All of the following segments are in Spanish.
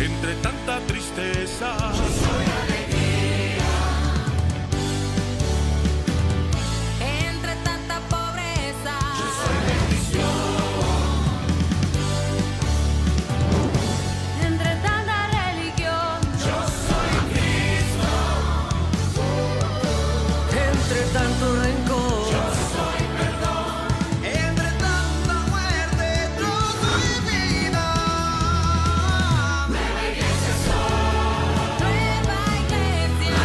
entre tanta tristeza. Yo soy entre tanta pobreza. Yo soy bendición. Entre tanta religión. Yo soy Cristo. Entre tanto rencor. Yo soy perdón. Entre tanta muerte, yo soy vida. Nueva iglesia soy. Nueva iglesia.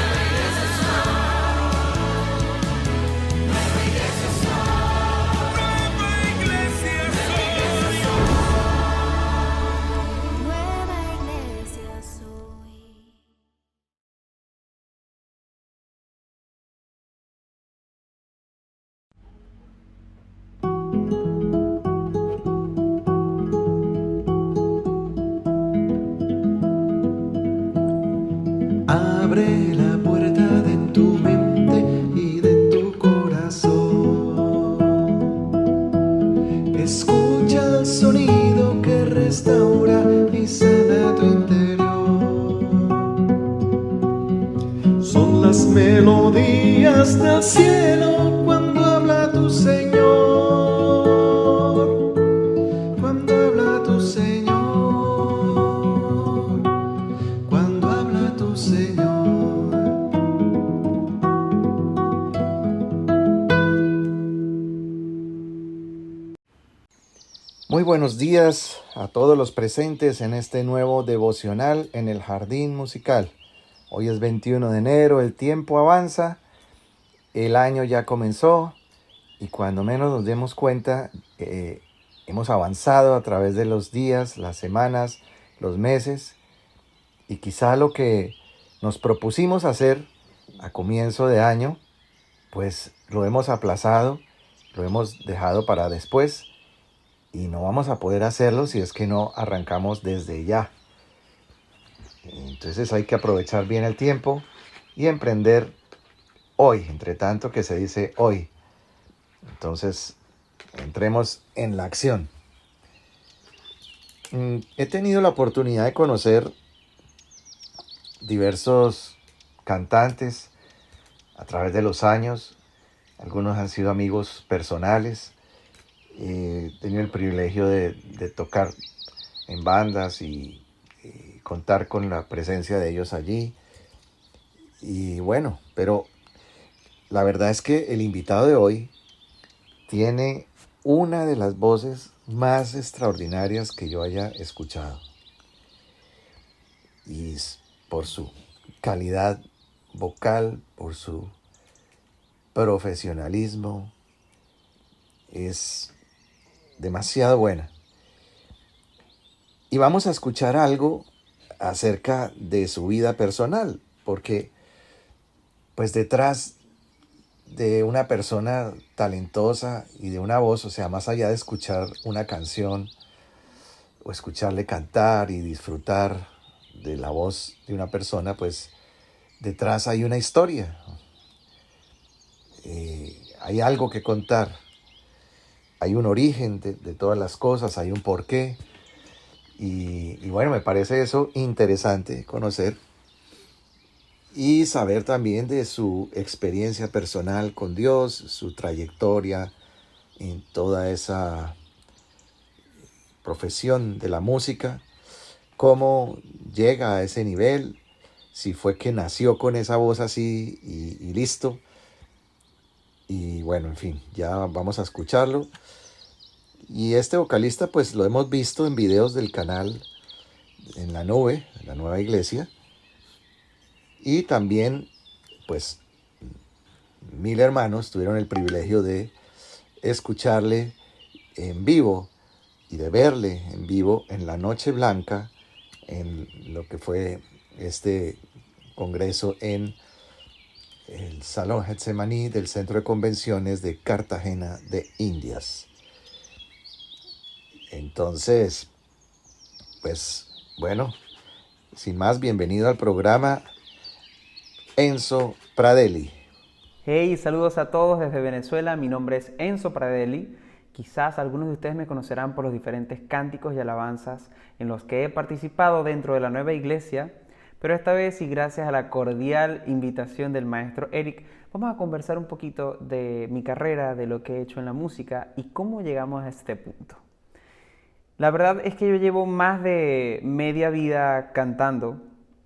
Nueva iglesia soy. Nueva iglesia soy. Nueva iglesia soy. Abre la puerta de tu mente y de tu corazón. Escucha el sonido que restaura y sana tu interior. Son las melodías del cielo cuando habla tu Señor. Cuando habla tu Señor. Cuando habla tu Señor. Muy buenos días a todos los presentes en este nuevo devocional en el Jardín Musical. Hoy es 21 de enero, el tiempo avanza, el año ya comenzó y cuando menos nos demos cuenta, hemos avanzado a través de los días, las semanas, los meses y quizá lo que nos propusimos hacer a comienzo de año, pues lo hemos aplazado, lo hemos dejado para después. Y no vamos a poder hacerlo si es que no arrancamos desde ya. Entonces hay que aprovechar bien el tiempo y emprender hoy, entre tanto que se dice hoy. Entonces, entremos en la acción. He tenido la oportunidad de conocer diversos cantantes a través de los años. Algunos han sido amigos personales. He tenido el privilegio de tocar en bandas y contar con la presencia de ellos allí. Y bueno, pero la verdad es que el invitado de hoy tiene una de las voces más extraordinarias que yo haya escuchado. Y por su calidad vocal, por su profesionalismo, es demasiado buena. Y vamos a escuchar algo acerca de su vida personal, porque pues detrás de una persona talentosa y de una voz, o sea, más allá de escuchar una canción o escucharle cantar y disfrutar de la voz de una persona, pues detrás hay una historia, hay algo que contar. Hay un origen de todas las cosas, hay un porqué. Y bueno, me parece eso interesante conocer y saber también de su experiencia personal con Dios, su trayectoria en toda esa profesión de la música, cómo llega a ese nivel, si fue que nació con esa voz así y listo. Y bueno, en fin, ya vamos a escucharlo. Y este vocalista pues lo hemos visto en videos del canal en la nube, en la Nueva Iglesia. Y también pues 1000 hermanos tuvieron el privilegio de escucharle en vivo y de verle en vivo en la Noche Blanca, en lo que fue este congreso en el Salón Getsemaní del Centro de Convenciones de Cartagena de Indias. Entonces, pues bueno, sin más, bienvenido al programa Enzo Pradelli. Hey, saludos a todos desde Venezuela. Mi nombre es Enzo Pradelli. Quizás algunos de ustedes me conocerán por los diferentes cánticos y alabanzas en los que he participado dentro de la nueva iglesia, pero esta vez y gracias a la cordial invitación del maestro Eric, vamos a conversar un poquito de mi carrera, de lo que he hecho en la música y cómo llegamos a este punto. La verdad es que yo llevo más de media vida cantando.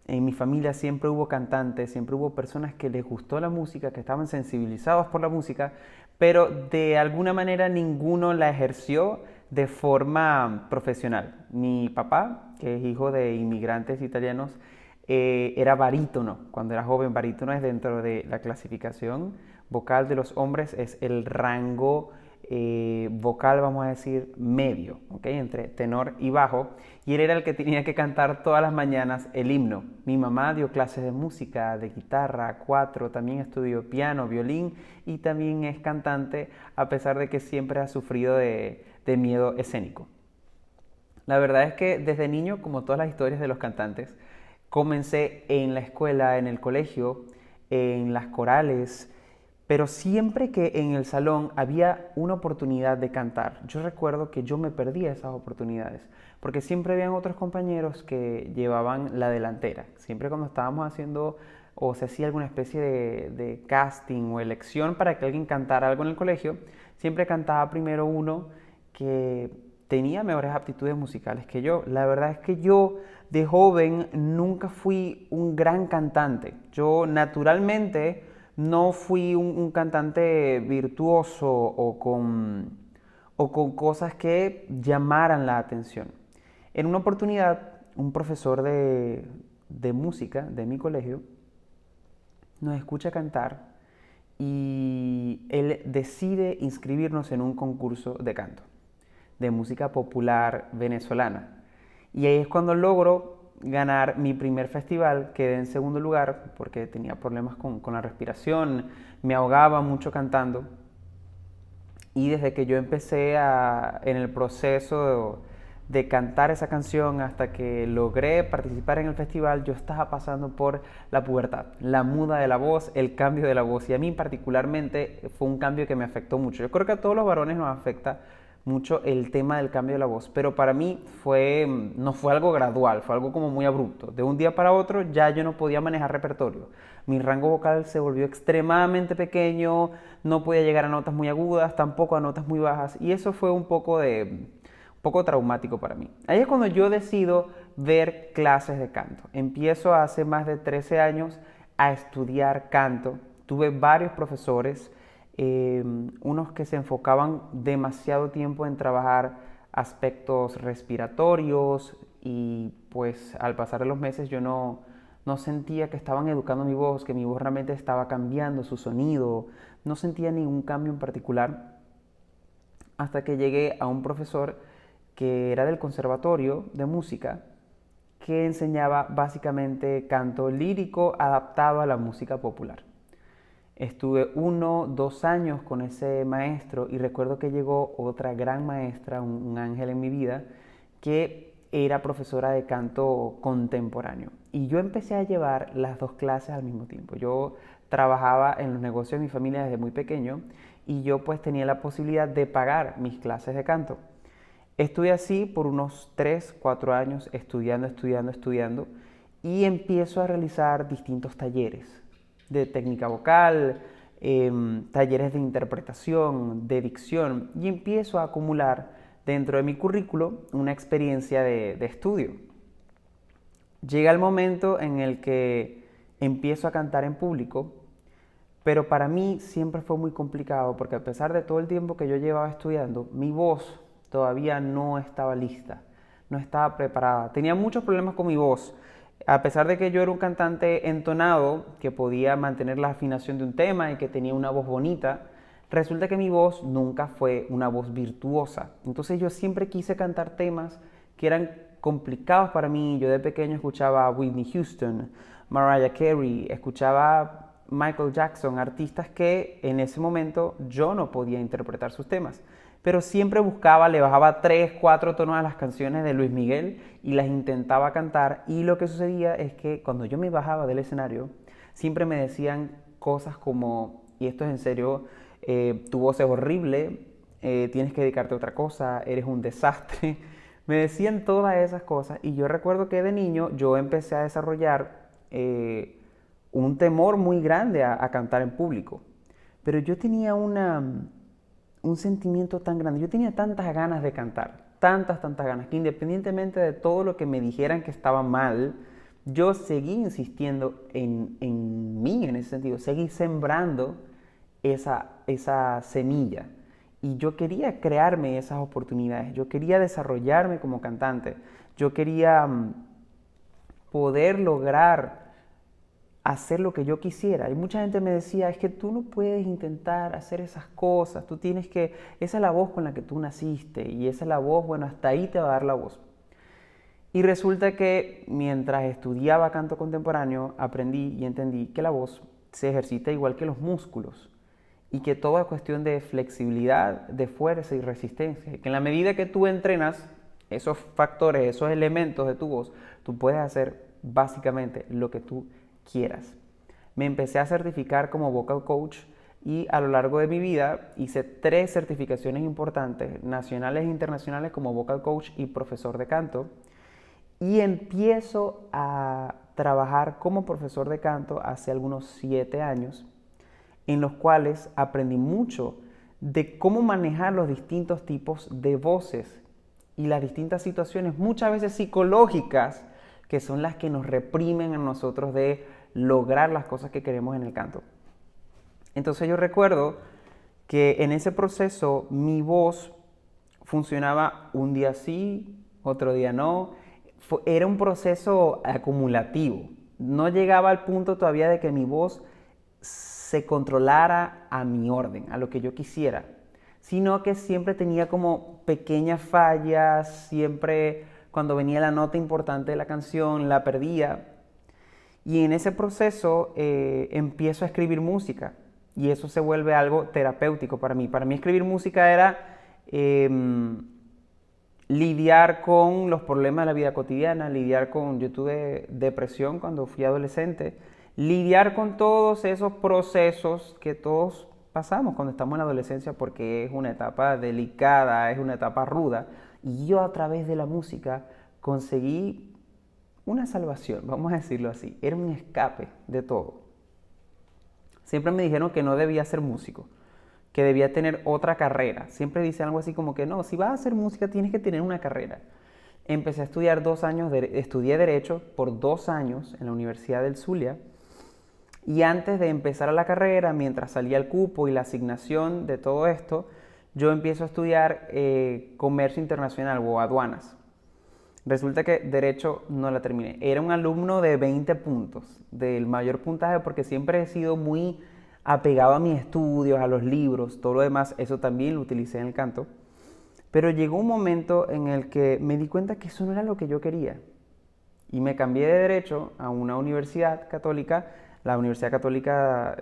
En mi familia siempre hubo cantantes, siempre hubo personas que les gustó la música, que estaban sensibilizados por la música, pero de alguna manera ninguno la ejerció de forma profesional. Mi papá, que es hijo de inmigrantes italianos, era barítono. Cuando era joven, barítono es dentro de la clasificación vocal de los hombres, es el rango vocal, vamos a decir, medio, ¿okay? Entre tenor y bajo, y él era el que tenía que cantar todas las mañanas el himno. Mi mamá dio clases de música, de guitarra, cuatro, también estudió piano, violín y también es cantante, a pesar de que siempre ha sufrido de miedo escénico. La verdad es que desde niño, como todas las historias de los cantantes, comencé en la escuela, en el colegio, en las corales, pero siempre que en el salón había una oportunidad de cantar, yo recuerdo que yo me perdía esas oportunidades, porque siempre habían otros compañeros que llevaban la delantera. Siempre cuando estábamos haciendo o se hacía alguna especie de casting o elección para que alguien cantara algo en el colegio, siempre cantaba primero uno que tenía mejores aptitudes musicales que yo. La verdad es que yo de joven nunca fui un gran cantante. Yo naturalmente no fui un cantante virtuoso o con cosas que llamaran la atención. En una oportunidad, un profesor de música de mi colegio nos escucha cantar y él decide inscribirnos en un concurso de canto, de música popular venezolana. Y ahí es cuando logro ganar mi primer festival. Quedé en segundo lugar porque tenía problemas con la respiración, me ahogaba mucho cantando. Y desde que yo empecé en el proceso de cantar esa canción hasta que logré participar en el festival, yo estaba pasando por la pubertad, la muda de la voz, el cambio de la voz. Y a mí particularmente fue un cambio que me afectó mucho. Yo creo que a todos los varones nos afecta mucho el tema del cambio de la voz, pero para mí no fue algo gradual, fue algo como muy abrupto. De un día para otro ya yo no podía manejar repertorio. Mi rango vocal se volvió extremadamente pequeño, no podía llegar a notas muy agudas, tampoco a notas muy bajas, y eso fue un poco traumático para mí. Ahí es cuando yo decido ver clases de canto. Empiezo hace más de 13 años a estudiar canto. Tuve varios profesores, unos que se enfocaban demasiado tiempo en trabajar aspectos respiratorios y pues al pasar de los meses yo no sentía que estaban educando mi voz, que mi voz realmente estaba cambiando su sonido, no sentía ningún cambio en particular hasta que llegué a un profesor que era del conservatorio de música que enseñaba básicamente canto lírico adaptado a la música popular. Estuve 2 años con ese maestro y recuerdo que llegó otra gran maestra, un ángel en mi vida, que era profesora de canto contemporáneo. Y yo empecé a llevar las dos clases al mismo tiempo. Yo trabajaba en los negocios de mi familia desde muy pequeño y yo pues tenía la posibilidad de pagar mis clases de canto. Estuve así por unos 3, 4 años estudiando y empiezo a realizar distintos talleres de técnica vocal, talleres de interpretación, de dicción, y empiezo a acumular dentro de mi currículo una experiencia de estudio. Llega el momento en el que empiezo a cantar en público, pero para mí siempre fue muy complicado porque a pesar de todo el tiempo que yo llevaba estudiando, mi voz todavía no estaba lista, no estaba preparada. Tenía muchos problemas con mi voz. A pesar de que yo era un cantante entonado, que podía mantener la afinación de un tema y que tenía una voz bonita, resulta que mi voz nunca fue una voz virtuosa. Entonces yo siempre quise cantar temas que eran complicados para mí. Yo de pequeño escuchaba a Whitney Houston, Mariah Carey, escuchaba Michael Jackson, artistas que en ese momento yo no podía interpretar sus temas. Pero siempre le bajaba 3, 4 tonos a las canciones de Luis Miguel y las intentaba cantar. Y lo que sucedía es que cuando yo me bajaba del escenario, siempre me decían cosas como, y esto es en serio, tu voz es horrible, tienes que dedicarte a otra cosa, eres un desastre. Me decían todas esas cosas y yo recuerdo que de niño yo empecé a desarrollar un temor muy grande a cantar en público. Pero yo tenía un sentimiento tan grande, yo tenía tantas ganas de cantar, tantas ganas, que independientemente de todo lo que me dijeran que estaba mal, yo seguí insistiendo en mí en ese sentido, seguí sembrando esa semilla. Y yo quería crearme esas oportunidades, yo quería desarrollarme como cantante, yo quería poder lograr hacer lo que yo quisiera. Y mucha gente me decía, es que tú no puedes intentar hacer esas cosas, tú tienes que, esa es la voz con la que tú naciste y esa es la voz, bueno, hasta ahí te va a dar la voz. Y resulta que mientras estudiaba canto contemporáneo, aprendí y entendí que la voz se ejercita igual que los músculos y que todo es cuestión de flexibilidad, de fuerza y resistencia. Que en la medida que tú entrenas esos factores, esos elementos de tu voz, tú puedes hacer básicamente lo que tú quieras. Me empecé a certificar como vocal coach y a lo largo de mi vida hice 3 certificaciones importantes, nacionales e internacionales, como vocal coach y profesor de canto. Y empiezo a trabajar como profesor de canto hace algunos 7 años, en los cuales aprendí mucho de cómo manejar los distintos tipos de voces y las distintas situaciones, muchas veces psicológicas, que son las que nos reprimen a nosotros de lograr las cosas que queremos en el canto. Entonces yo recuerdo que en ese proceso mi voz funcionaba un día sí, otro día no. Era un proceso acumulativo. No llegaba al punto todavía de que mi voz se controlara a mi orden, a lo que yo quisiera, sino que siempre tenía como pequeñas fallas, siempre cuando venía la nota importante de la canción la perdía. Y en ese proceso empiezo a escribir música y eso se vuelve algo terapéutico para mí. Para mí escribir música era lidiar con los problemas de la vida cotidiana, yo tuve depresión cuando fui adolescente, lidiar con todos esos procesos que todos pasamos cuando estamos en la adolescencia, porque es una etapa delicada, es una etapa ruda, y yo a través de la música conseguí una salvación, vamos a decirlo así, era un escape de todo. Siempre me dijeron que no debía ser músico, que debía tener otra carrera. Siempre dicen algo así como que no, si vas a hacer música tienes que tener una carrera. Empecé a estudiar 2 años, estudié Derecho por 2 años en la Universidad del Zulia. Y antes de empezar la carrera, mientras salía el cupo y la asignación de todo esto, yo empiezo a estudiar Comercio Internacional o Aduanas. Resulta que Derecho no la terminé. Era un alumno de 20 puntos, del mayor puntaje, porque siempre he sido muy apegado a mis estudios, a los libros, todo lo demás, eso también lo utilicé en el canto. Pero llegó un momento en el que me di cuenta que eso no era lo que yo quería. Y me cambié de Derecho a una universidad católica, la Universidad Católica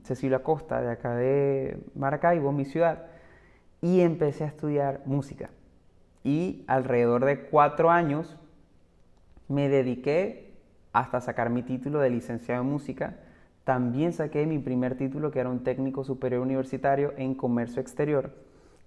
Cecilia Costa, de acá de Maracaibo, mi ciudad, y empecé a estudiar música. Y alrededor de 4 años me dediqué hasta sacar mi título de licenciado en música. También saqué mi primer título, que era un técnico superior universitario en comercio exterior.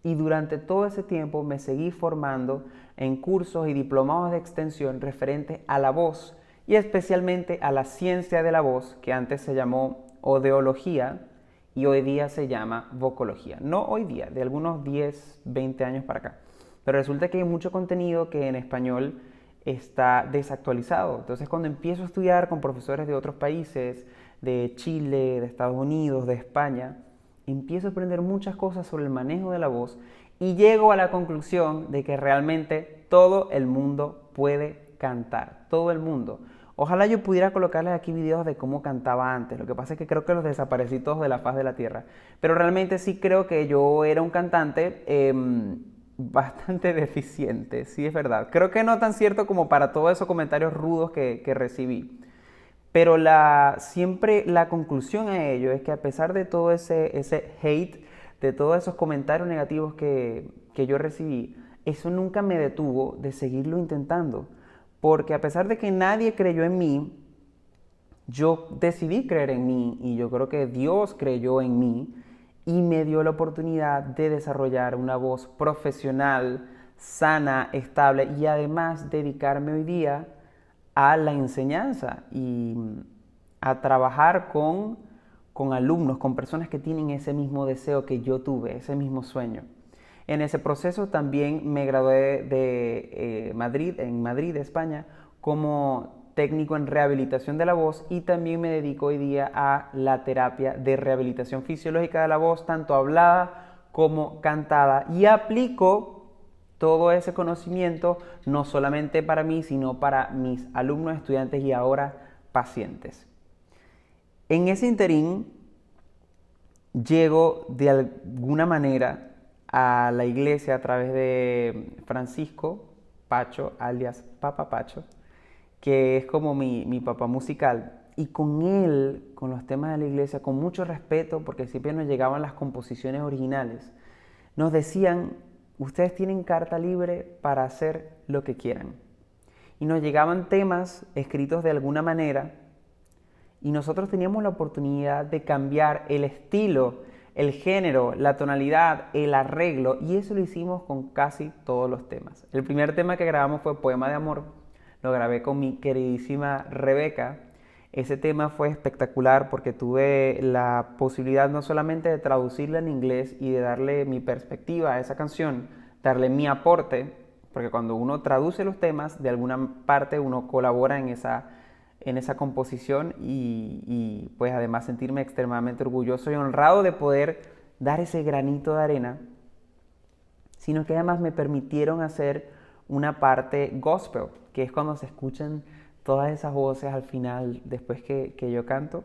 Y durante todo ese tiempo me seguí formando en cursos y diplomados de extensión referentes a la voz y especialmente a la ciencia de la voz, que antes se llamó odeología y hoy día se llama vocología. No hoy día, de algunos 10, 20 años para acá. Pero resulta que hay mucho contenido que en español está desactualizado. Entonces cuando empiezo a estudiar con profesores de otros países, de Chile, de Estados Unidos, de España, empiezo a aprender muchas cosas sobre el manejo de la voz y llego a la conclusión de que realmente todo el mundo puede cantar, todo el mundo. Ojalá yo pudiera colocarles aquí videos de cómo cantaba antes, lo que pasa es que creo que los desaparecí todos de la faz de la tierra, pero realmente sí creo que yo era un cantante bastante deficiente, sí es verdad. Creo que no tan cierto como para todos esos comentarios rudos que recibí. Pero siempre la conclusión a ello es que a pesar de todo ese hate, de todos esos comentarios negativos que yo recibí, eso nunca me detuvo de seguirlo intentando. Porque a pesar de que nadie creyó en mí, yo decidí creer en mí y yo creo que Dios creyó en mí y me dio la oportunidad de desarrollar una voz profesional, sana, estable y además dedicarme hoy día a la enseñanza y a trabajar con alumnos, con personas que tienen ese mismo deseo que yo tuve, ese mismo sueño. En ese proceso también me gradué de en Madrid, España, como técnico en rehabilitación de la voz y también me dedico hoy día a la terapia de rehabilitación fisiológica de la voz, tanto hablada como cantada, y aplico todo ese conocimiento no solamente para mí, sino para mis alumnos, estudiantes y ahora pacientes. En ese interín llego de alguna manera a la iglesia a través de Francisco Pacho, alias Papa Pacho, que es como mi papá musical. Y con él, con los temas de la iglesia, con mucho respeto, porque siempre nos llegaban las composiciones originales, nos decían: ustedes tienen carta libre para hacer lo que quieran. Y nos llegaban temas escritos de alguna manera y nosotros teníamos la oportunidad de cambiar el estilo, el género, la tonalidad, el arreglo, y eso lo hicimos con casi todos los temas. El primer tema que grabamos fue Poema de Amor, lo grabé con mi queridísima Rebeca. Ese tema fue espectacular porque tuve la posibilidad no solamente de traducirla en inglés y de darle mi perspectiva a esa canción, darle mi aporte, porque cuando uno traduce los temas, de alguna parte uno colabora en esa composición y pues además sentirme extremadamente orgulloso y honrado de poder dar ese granito de arena, sino que además me permitieron hacer una parte gospel, que es cuando se escuchan todas esas voces al final, después que yo canto.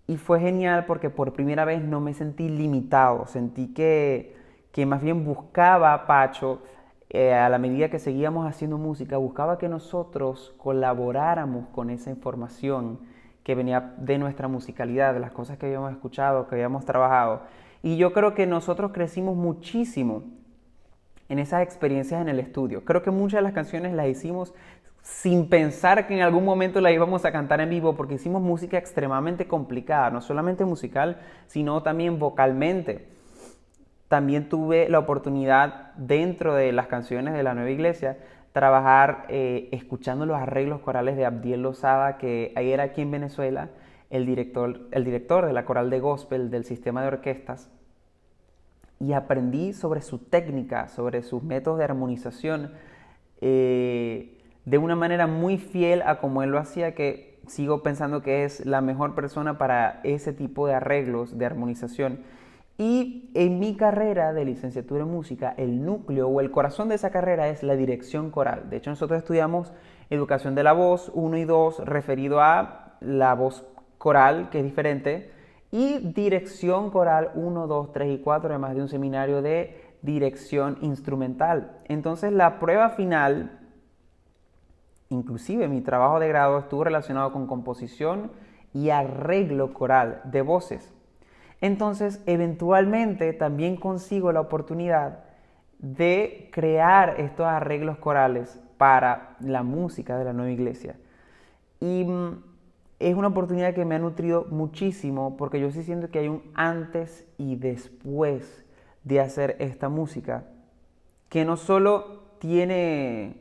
Y fue genial porque por primera vez no me sentí limitado, sentí que más bien buscaba a Pacho, a la medida que seguíamos haciendo música, buscaba que nosotros colaboráramos con esa información que venía de nuestra musicalidad, de las cosas que habíamos escuchado, que habíamos trabajado. Y yo creo que nosotros crecimos muchísimo en esas experiencias en el estudio. Creo que muchas de las canciones las hicimos sin pensar que en algún momento la íbamos a cantar en vivo, porque hicimos música extremadamente complicada, no solamente musical, sino también vocalmente. También tuve la oportunidad, dentro de las canciones de la Nueva Iglesia, trabajar escuchando los arreglos corales de Abdiel Lozada, que ahí era aquí en Venezuela el director de la coral de gospel del sistema de orquestas, y aprendí sobre su técnica, sobre sus métodos de armonización, de una manera muy fiel a como él lo hacía, que sigo pensando que es la mejor persona para ese tipo de arreglos, de armonización. Y en mi carrera de licenciatura en música, el núcleo o el corazón de esa carrera es la dirección coral. De hecho, nosotros estudiamos educación de la voz 1 y 2, referido a la voz coral, que es diferente, y dirección coral 1, 2, 3 y 4, además de un seminario de dirección instrumental. Entonces, la prueba final, inclusive mi trabajo de grado, estuvo relacionado con composición y arreglo coral de voces. Entonces, eventualmente también consigo la oportunidad de crear estos arreglos corales para la música de la Nueva Iglesia. Y es una oportunidad que me ha nutrido muchísimo, porque yo sí siento que hay un antes y después de hacer esta música, que no solo tiene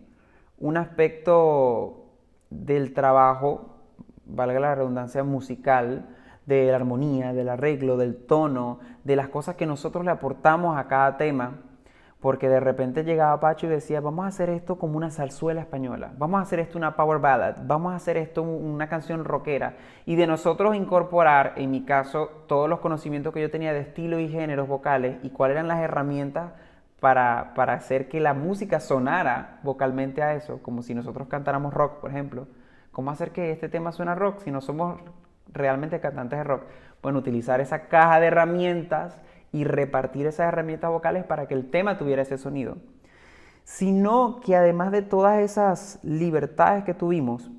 un aspecto del trabajo, valga la redundancia, musical, de la armonía, del arreglo, del tono, de las cosas que nosotros le aportamos a cada tema, porque de repente llegaba Pacho y decía: vamos a hacer esto como una zarzuela española, vamos a hacer esto una power ballad, vamos a hacer esto una canción rockera, y de nosotros incorporar, en mi caso, todos los conocimientos que yo tenía de estilo y géneros vocales y cuáles eran las herramientas para hacer que la música sonara vocalmente a eso, como si nosotros cantáramos rock, por ejemplo. ¿Cómo hacer que este tema suene rock si no somos realmente cantantes de rock? Bueno, utilizar esa caja de herramientas y repartir esas herramientas vocales para que el tema tuviera ese sonido. Sino que además de todas esas libertades que tuvimos,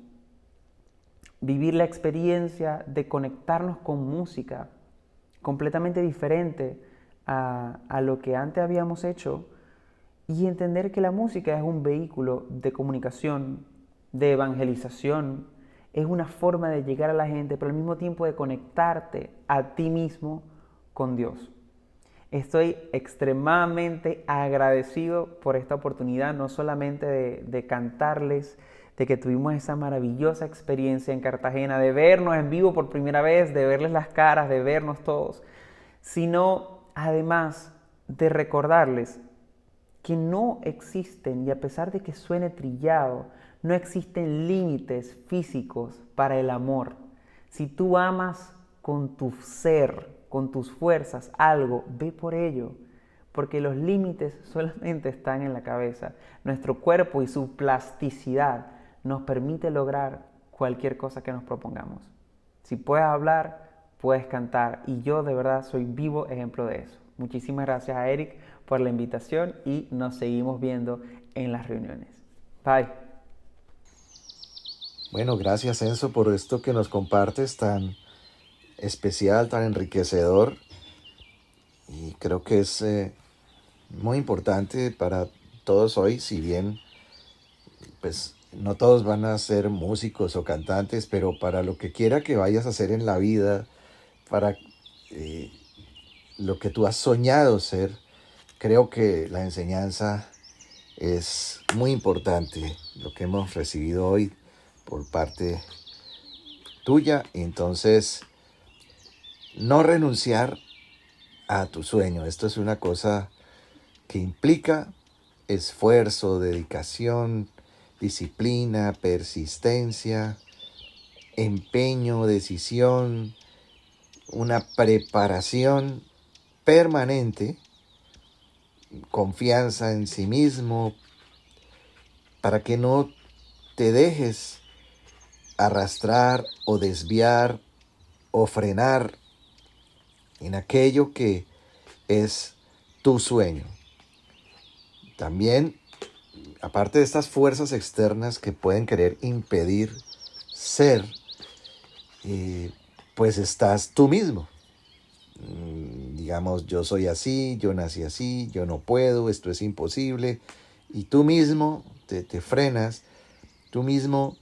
vivir la experiencia de conectarnos con música completamente diferente a lo que antes habíamos hecho, y entender que la música es un vehículo de comunicación, de evangelización, es una forma de llegar a la gente, pero al mismo tiempo de conectarte a ti mismo con Dios. Estoy extremadamente agradecido por esta oportunidad, no solamente de cantarles, de que tuvimos esa maravillosa experiencia en Cartagena, de vernos en vivo por primera vez, de verles las caras, de vernos todos, sino además de recordarles que no existen, y a pesar de que suene trillado, no existen límites físicos para el amor. Si tú amas con tu ser, con tus fuerzas, algo, ve por ello, porque los límites solamente están en la cabeza. Nuestro cuerpo y su plasticidad nos permite lograr cualquier cosa que nos propongamos. Si puedes hablar, puedes cantar, y yo de verdad soy vivo ejemplo de eso. Muchísimas gracias a Eric por la invitación y nos seguimos viendo en las reuniones. Bye. Bueno, gracias Enzo por esto que nos compartes tan especial, tan enriquecedor, y creo que es muy importante para todos hoy, si bien pues no todos van a ser músicos o cantantes, pero para lo que quiera que vayas a hacer en la vida, para lo que tú has soñado ser, creo que la enseñanza es muy importante, lo que hemos recibido hoy por parte tuya. Entonces, no renunciar a tu sueño. Esto es una cosa que implica esfuerzo, dedicación, disciplina, persistencia, empeño, decisión, una preparación permanente, confianza en sí mismo, para que no te dejes arrastrar o desviar o frenar en aquello que es tu sueño. También, aparte de estas fuerzas externas que pueden querer impedir ser, pues estás tú mismo. Digamos, yo soy así, yo nací así, yo no puedo, esto es imposible. Y tú mismo te frenas, tú mismo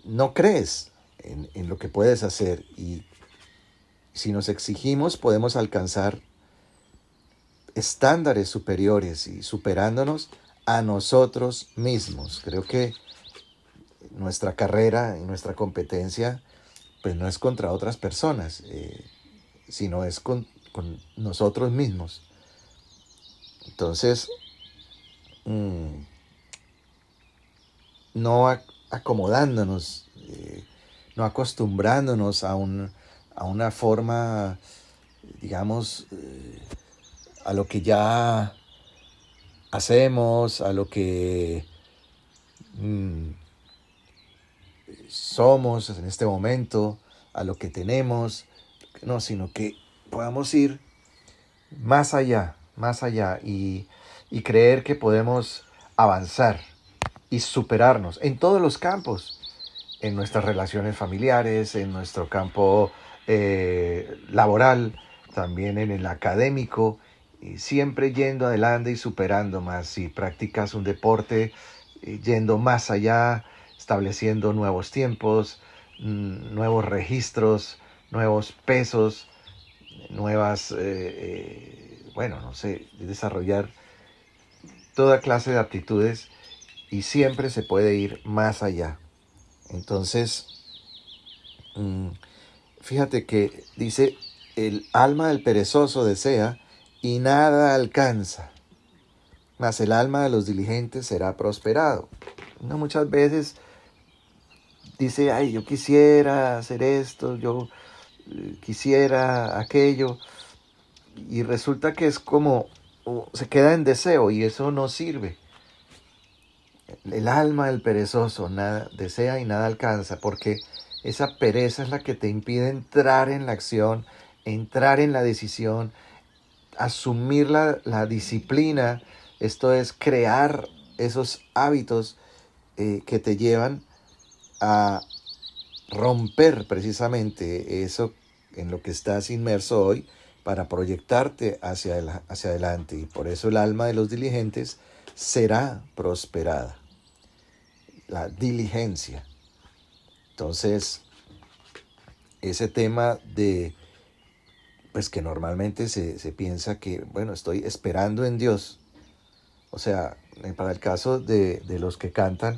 no crees en lo que puedes hacer. Y si nos exigimos, podemos alcanzar estándares superiores y superándonos a nosotros mismos. Creo que nuestra carrera y nuestra competencia pues no es contra otras personas, sino es con nosotros mismos. Entonces, no acomodándonos, no acostumbrándonos a una forma, digamos, a lo que ya hacemos, a lo que somos en este momento, a lo que tenemos, no, sino que podamos ir más allá y creer que podemos avanzar y superarnos en todos los campos, en nuestras relaciones familiares, en nuestro campo laboral, también en el académico, y siempre yendo adelante y superando más. Si practicas un deporte, yendo más allá, estableciendo nuevos tiempos, nuevos registros, nuevos pesos, nuevas, bueno, no sé, desarrollar toda clase de aptitudes, y siempre se puede ir más allá. Entonces, fíjate que dice, el alma del perezoso desea y nada alcanza, mas el alma de los diligentes será prosperado. Uno muchas veces dice, ay, yo quisiera hacer esto, yo quisiera aquello, y resulta que es como, se queda en deseo, y eso no sirve. El alma del perezoso nada desea y nada alcanza, porque esa pereza es la que te impide entrar en la acción, entrar en la decisión, asumir la disciplina. Esto es crear esos hábitos que te llevan a romper precisamente eso en lo que estás inmerso hoy, para proyectarte hacia adelante. Y por eso el alma de los diligentes será prosperada. la diligencia. Entonces, ese tema de, pues que normalmente se piensa que, bueno, estoy esperando en Dios. O sea, para el caso de los que cantan,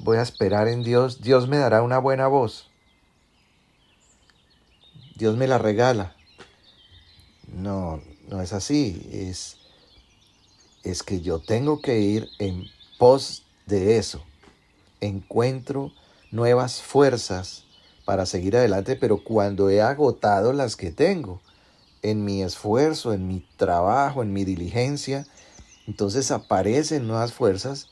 voy a esperar en Dios, Dios me dará una buena voz, Dios me la regala. No, no es así, es que yo tengo que ir en pos de eso. Encuentro nuevas fuerzas para seguir adelante, pero cuando he agotado las que tengo, en mi esfuerzo, en mi trabajo, en mi diligencia, entonces aparecen nuevas fuerzas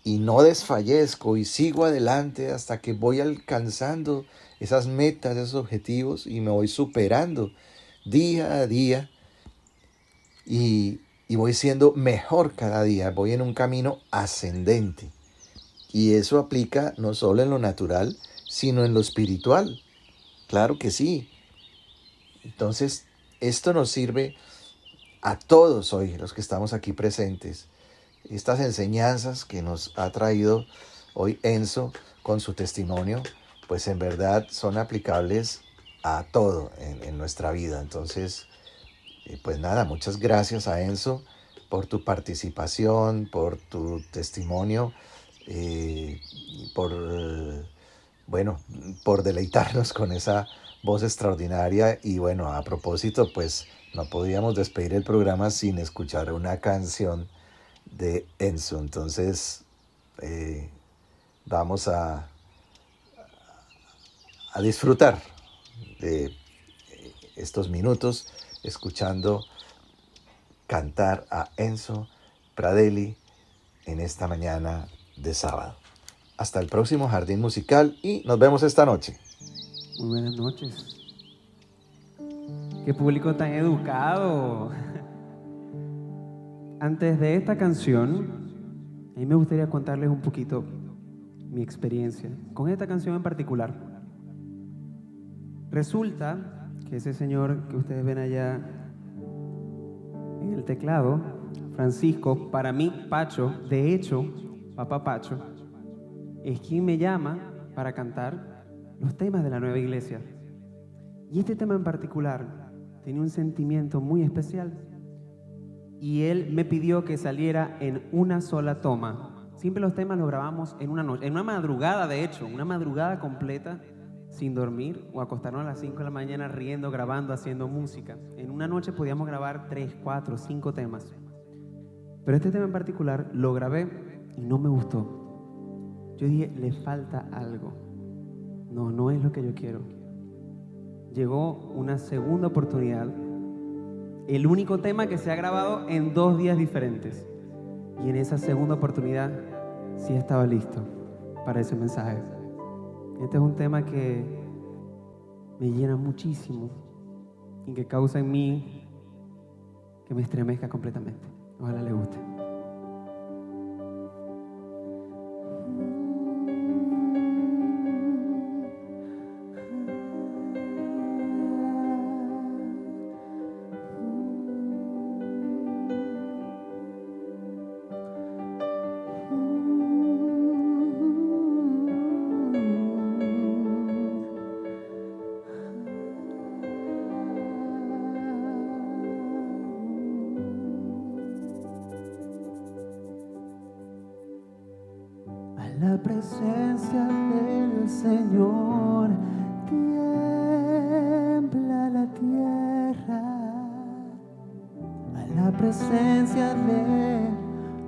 y no desfallezco y sigo adelante hasta que voy alcanzando esas metas, esos objetivos y me voy superando día a día y voy siendo mejor cada día, voy en un camino ascendente. Y eso aplica no solo en lo natural, sino en lo espiritual. Claro que sí. Entonces, esto nos sirve a todos hoy, los que estamos aquí presentes. Estas enseñanzas que nos ha traído hoy Enzo con su testimonio, pues en verdad son aplicables a todo en nuestra vida. Entonces, pues nada, muchas gracias a Enzo por tu participación, por tu testimonio, por, bueno, por deleitarnos con esa voz extraordinaria. Y bueno, a propósito, pues no podíamos despedir el programa sin escuchar una canción de Enzo. Entonces, vamos a disfrutar de estos minutos escuchando cantar a Enzo Pradelli en esta mañana de sábado. Hasta el próximo Jardín Musical y nos vemos esta noche. Muy buenas noches. Qué público tan educado. Antes de esta canción, a mí me gustaría contarles un poquito mi experiencia con esta canción en particular. Resulta que ese señor que ustedes ven allá en el teclado, Francisco, para mí, Pacho, de hecho, papá Pacho, es quien me llama para cantar los temas de la nueva iglesia. Y este tema en particular tiene un sentimiento muy especial. Y él me pidió que saliera en una sola toma. Siempre los temas los grabamos en una noche, en una madrugada de hecho, una madrugada completa, sin dormir o acostarnos a las 5 de la mañana riendo, grabando, haciendo música. En una noche podíamos grabar 3, 4, 5 temas. Pero este tema en particular lo grabé y no me gustó. Yo dije, le falta algo. No, no es lo que yo quiero. Llegó una segunda oportunidad. El único tema que se ha grabado en 2 días diferentes. Y en esa segunda oportunidad sí estaba listo para ese mensaje. Este es un tema que me llena muchísimo y que causa en mí que me estremezca completamente. Ojalá le guste. La presencia del Señor tiembla la tierra, a la presencia de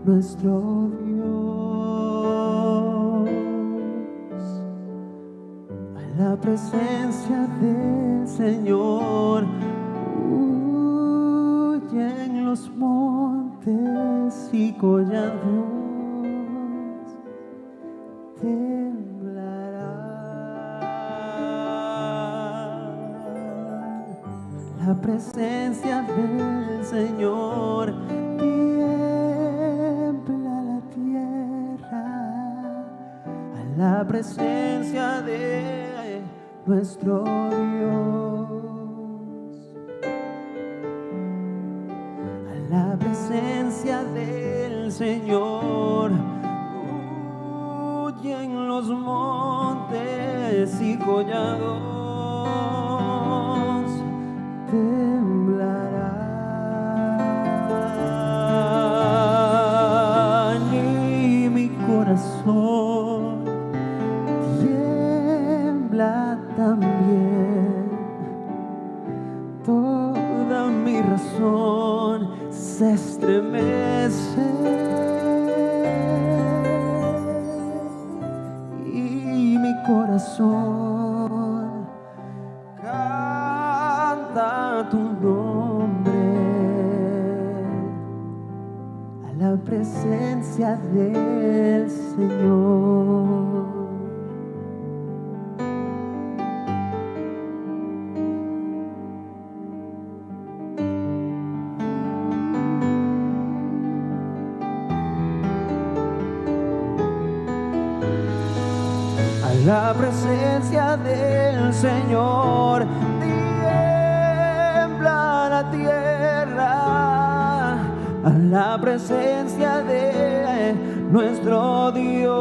nuestro Dios, a la presencia del Señor huyen los montes y collados. La presencia del Señor tiembla la tierra, a la presencia de nuestro Dios, a la presencia del Señor collados temblarán y mi corazón tiembla también. Toda mi razón se estremece y mi corazón canta tu nombre a la presencia del Señor. A la presencia del Señor tiembla la tierra, a la presencia de nuestro Dios,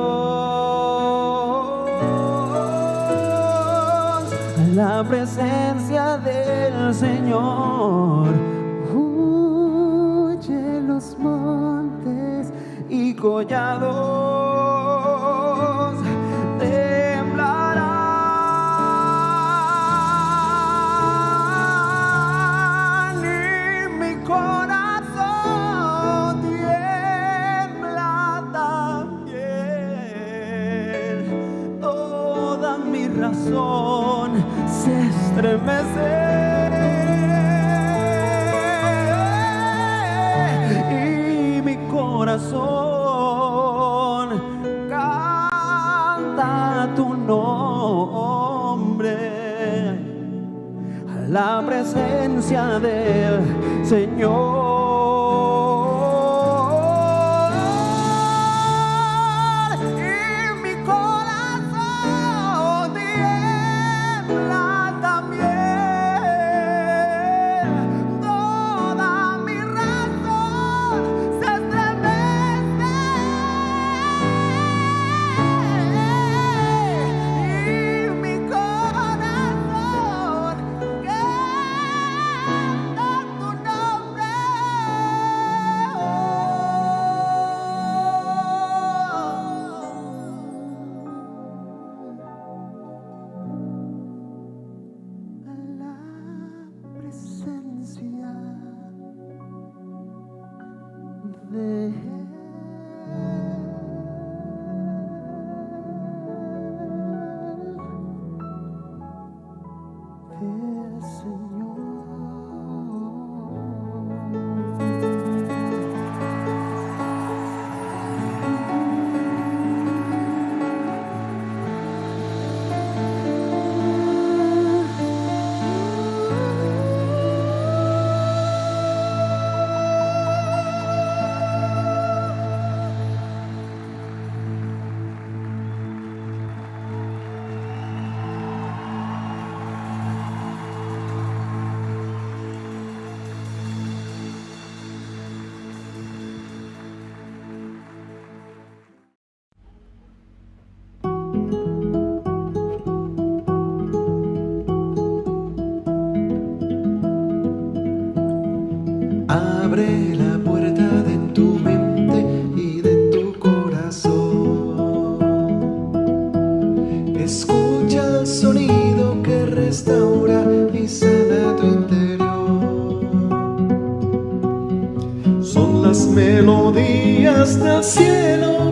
a la presencia del Señor huyen los montes y collados temblarán y mi corazón tiembla también. Toda mi razón se estremece y mi corazón canta tu nombre a la presencia del Señor. Y mi corazón tiembla también. Toda mi razón se estremece y mi corazón canta tu nombre. A la presencia del Señor. Abre la puerta de tu mente y de tu corazón. Escucha el sonido que restaura y sana tu interior. Son las melodías del cielo